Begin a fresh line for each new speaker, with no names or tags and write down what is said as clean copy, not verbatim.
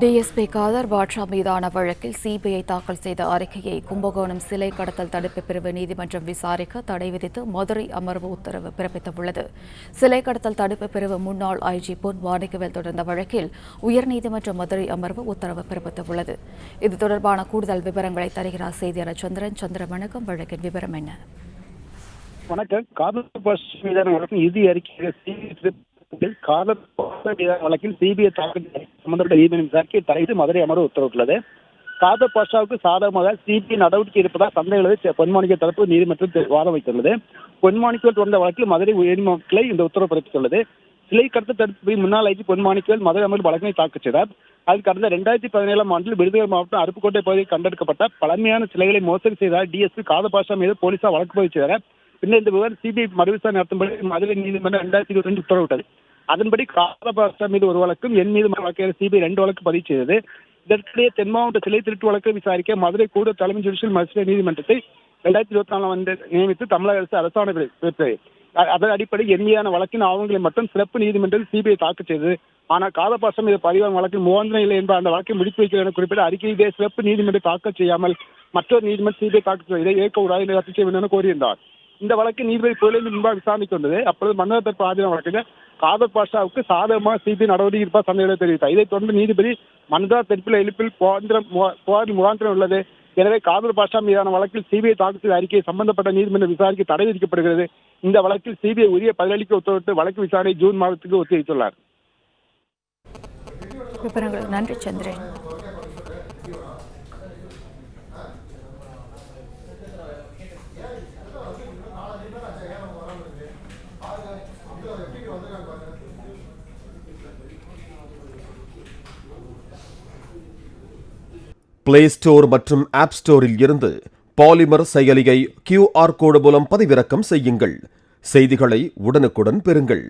DSP Kader Baasha மீதான வழக்கில் CBI தாக்கல் செய்த அறிக்கையை கும்பகோணம் சிலை கடத்தல் தடுப்பு பிரிவு நீதிமன்றம் விசாரிக்க தடை விதித்து மதுரை அமர்வு உத்தரவு பிறப்பித்துள்ளது. சிலை கடத்தல் தடுப்பு பிரிவு முன்னாள் ஐஜி பொன் மாணிக்கவேல் தொடர்ந்த வழக்கில் உயர்நீதிமன்ற மதுரை அமர்வு உத்தரவு பிறப்பித்துள்ளது. இது தொடர்பான கூடுதல் விவரங்களை தருகிறார் செய்தியாளர் சந்திரன். வணக்கம். வழக்கின் விவரம் என்ன?
வணக்கம். காதர் பாட்ஷா மீதான வழக்கின் இறுதி அறிக்கை வழக்கில் சிபிஐ தாக்கல் சம்பந்தப்பட்ட நீதிமன்றம் விசாரிக்க தடை மதுரை அமர்வு உத்தரவிட்டுள்ளது. காதர் பாட்ஷாவுக்கு சாதகமாக சிபிஐ நடவடிக்கை இருப்பதால் சந்தேகங்களை பொன்மாணிக்க தரப்பு நீதிமன்றம் வாதம் வைத்துள்ளது. பொன்மாணிக்கவேல் தொடர்ந்த வழக்கில் மதுரை உயர்நீதிமன்ற இந்த உத்தரவு பிறப்பித்துள்ளது. சிலை கடத்தல் தடுப்பு முன்னாள் ஐஜி பொன்மாணிக்கவேல் மதுரை அமர்வு வழக்கினை தாக்கல் செய்தார். அது கடந்த 2017 ஆண்டில் விருதுநகர் மாவட்டம் அருப்புக்கோட்டை பகுதியில் கண்டெடுக்கப்பட்ட பழமையான சிலைகளை மோசடி செய்தார் டிஎஸ்பி காதர் பாட்ஷா மீது போலீசார் வழக்கு பதிவு செய்தனர். பின்னர் இந்த விவரம் சிபிஐ மறுவிசாரணை நடத்தும்படி மதுரை நீதிமன்றம் 2022 உத்தரவிட்டது. அதன்படி காதர் பாட்ஷா மீது ஒரு வழக்கும் என் மீது வழக்கில் சிபிஐ 2 வழக்கு பதிவு செய்தது. இதற்கிடையே தென் மாவட்ட சிலை திருட்டு வழக்கை விசாரிக்க மதுரை கூடுதல் தலைமை ஜுடிஷியல் மஜிஸ்ட்ரேட் நீதிமன்றத்தை 2024 ஆண்டு நியமித்து தமிழக அரசு அரசாணை பிறப்பித்தது. அதன் அடிப்படை என் மீதான வழக்கின் ஆவணங்களை மட்டும் சிறப்பு நீதிமன்றத்தில் சிபிஐ தாக்கல் செய்தது. ஆனால் காதர் பாட்ஷா மீது பதிவான வழக்கில் முகாந்திரம் இல்லை என்ப அந்த வழக்கை முடித்து வைக்கிறது என குறிப்பிட்ட அறிக்கையை சிறப்பு நீதிமன்றம் தாக்கல் செய்யாமல் மற்றொரு நீதிமன்றம் சிபிஐ தாக்கல் செய்வதை ஏற்கக்கூடாது ரத்து செய்ய வேண்டும் என கோரியிருந்தார். இந்த வழக்கு நீதிபதி புகழேந்தி முன்பாக விசாரணைக்கு வந்தது. அப்பொழுது மன்னர் தரப்பு ஆஜரான வழக்கில் காதர் பாட்ஷாவுக்கு சாதகமாக சிபிஐ நடவடிக்கை இருப்பதாக சந்தேகத்தை தெரிவித்தார். இதைத் தொடர்ந்து நீதிபதி மன்னர் தரப்பில் எழுப்பில் முகாந்திரம் உள்ளது. எனவே காதர் பாட்ஷா மீதான வழக்கில் சிபிஐ தாக்கல் செய்த அறிக்கையை சம்பந்தப்பட்ட நீதிமன்றம் விசாரிக்க தடை விதிக்கப்படுகிறது. இந்த வழக்கில் சிபிஐ உரிய பதிலளிக்க உத்தரவிட்டு வழக்கு விசாரணை ஜூன் மாதத்துக்கு ஒத்திவைத்துள்ளார்.
நன்றி சந்திரன்.
பிளே ஸ்டோர் மற்றும் ஆப் ஸ்டோரில் இருந்து பாலிமர் செயலியை QR கோடு மூலம் பதிவிறக்கம் செய்யுங்கள். செய்திகளை உடனுக்குடன் பெறுங்கள்.